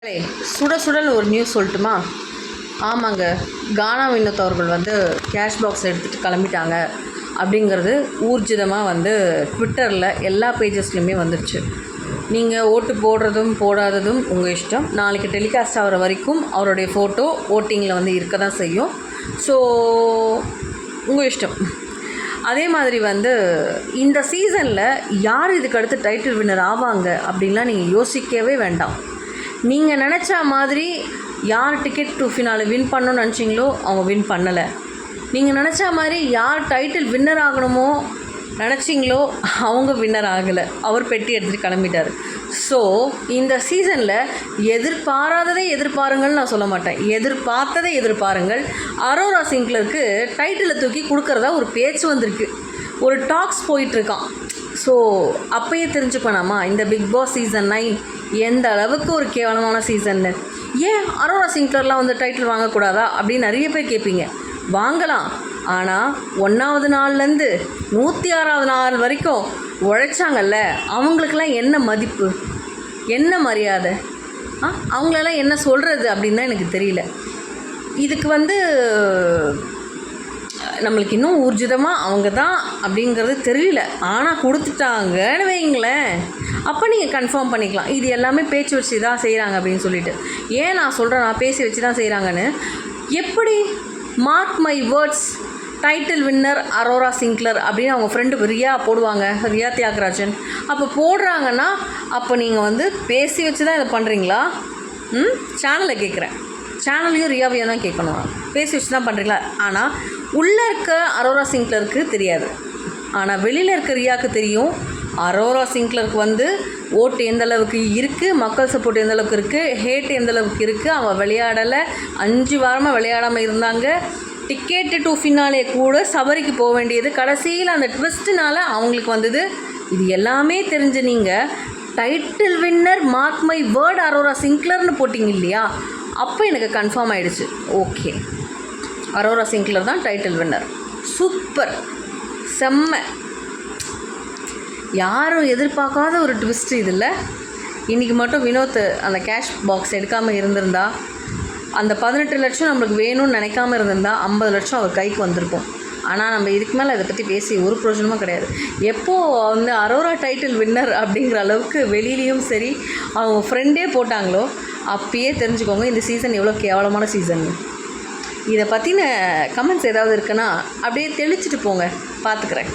சுட சுடன்னு ஒரு நியூஸ் சொல்லட்டுமா? ஆமாங்க, கானா வினோத் அவர்கள் கேஷ் பாக்ஸ் எடுத்துகிட்டு கிளம்பிட்டாங்க அப்படிங்கிறது ஊர்ஜிதமாக ட்விட்டரில் எல்லா பேஜஸ்லையுமே வந்துருச்சு. நீங்கள் ஓட்டு போடுறதும் போடாததும் உங்கள் இஷ்டம். நாளைக்கு டெலிகாஸ்ட் ஆகிற வரைக்கும் அவருடைய ஃபோட்டோ ஓட்டிங்கில் இருக்க தான் செய்யும். ஸோ உங்கள் இஷ்டம். அதே மாதிரி இந்த சீசனில் யார் இதுக்கு அடுத்து டைட்டில் வின்னர் ஆவாங்க அப்படின்லாம் நீங்கள் யோசிக்கவே வேண்டாம். நீங்கள் நினச்சா மாதிரி யார் டிக்கெட் டு ஃபினாலே வின் பண்ணணும்னு நினச்சிங்களோ அவங்க வின் பண்ணலை. நீங்கள் நினச்சா மாதிரி யார் டைட்டில் வின்னர் ஆகணுமோ நினச்சிங்களோ அவங்க வின்னர் ஆகலை. அவர் பெட்டி எடுத்துகிட்டு கிளம்பிட்டார். ஸோ இந்த சீசனில் எதிர்பாராததை எதிர்பாருங்கள்னு நான் சொல்ல மாட்டேன், எதிர்பார்த்ததை எதிர்பாருங்கள். அரோரா சிங்க்லருக்கு டைட்டிலை தூக்கி கொடுக்குறதா ஒரு பேச்சு வந்திருக்கு, ஒரு டாக்ஸ் போயிட்டுருக்கான். ஸோ அப்போயே தெரிஞ்சுப்போனாமா இந்த பிக் பாஸ் சீசன் 9 எந்த அளவுக்கு ஒரு கேவலமான சீசன்னு. ஏன் அரோரா சிங்க்லர்லாம் டைட்டில் வாங்கக்கூடாதா அப்படின்னு நிறைய பேர் கேட்பீங்க. வாங்கலாம், ஆனால் 1வது நாள்லேருந்து 106வது நாள் வரைக்கும் உழைச்சாங்கல்ல, அவங்களுக்கெல்லாம் என்ன மதிப்பு, என்ன மரியாதை, அவங்களெல்லாம் என்ன சொல்கிறது அப்படின்னு தான் எனக்கு தெரியல. இதுக்கு நம்மளுக்கு இன்னும் ஊர்ஜிதமாக அவங்க தான் அப்படிங்கிறது தெரியல. ஆனால் கொடுத்துட்டாங்கன்னு வைங்களேன், அப்போ நீங்கள் கன்ஃபார்ம் பண்ணிக்கலாம் இது எல்லாமே பேச்சு வச்சு தான் செய்கிறாங்க அப்படின்னு சொல்லிட்டு. ஏன் நான் சொல்கிறேன் நான் பேசி வச்சு தான் செய்கிறாங்கன்னு? எப்படி mark my words title winner Aurora Sinclair அப்படின்னு அவங்க ஃப்ரெண்டு ரியா போடுவாங்க, ரியா தியாகராஜன். அப்போ போடுறாங்கன்னா அப்போ நீங்கள் பேசி வச்சு தான் இதை பண்ணுறீங்களா? சேனலை கேட்குறேன், சேனலையும் ரியாவையும் தான் கேட்கணும். பேசி வச்சு தான் பண்ணுறீங்களா? ஆனால் உள்ளே இருக்க அரோரா சிங்க்லருக்கு தெரியாது, ஆனால் வெளியில் இருக்க ரியாவுக்கு தெரியும். அரோரா சிங்க்லருக்கு ஓட்டு எந்த அளவுக்கு இருக்குது, மக்கள் சப்போர்ட் எந்த அளவுக்கு இருக்குது, ஹேட் எந்த அளவுக்கு இருக்குது. அவள் விளையாடலை, 5 வாரமாக விளையாடாமல் இருந்தாங்க. டிக்கெட்டு டு ஃபினாலே கூட சபரிக்கு போக வேண்டியது, கடைசியில் அந்த ட்விஸ்ட்டுனால அவங்களுக்கு இது எல்லாமே தெரிஞ்சு நீங்கள் title winner mark my word Aurora சிங்க்லர்னு போட்டிங்க இல்லையா? அப்போ எனக்கு கன்ஃபார்ம் ஆகிடுச்சு, ஓகே அரோரா சிங்க்லர் தான் டைட்டில் வின்னர். சூப்பர், செம்ம. யாரும் எதிர்பார்க்காத ஒரு ட்விஸ்ட்டு இதில். இன்றைக்கி மட்டும் வினோத் அந்த கேஷ் பாக்ஸ் எடுக்காமல் இருந்திருந்தா, அந்த 18 லட்சம் நம்மளுக்கு வேணும்னு நினைக்காமல் இருந்திருந்தால் 50 லட்சம் அவர் கைக்கு வந்திருக்கும். ஆனால் நம்ம இதுக்கு மேலே அதை பற்றி பேசி ஒரு பிரயோஜனமும் கிடையாது. எப்போது அரோரா டைட்டில் வின்னர் அப்படிங்கிற அளவுக்கு வெளியிலையும் சரி அவங்க ஃப்ரெண்டே போட்டாங்களோ அப்பயே தெரிஞ்சுக்கோங்க இந்த சீசன் எவ்வளோ கேவலமான சீசன். இதை பற்றின கமெண்ட்ஸ் ஏதாவது இருக்குன்னா அப்படியே தெளிச்சிட்டு போங்க, பார்த்துக்கிறேன்.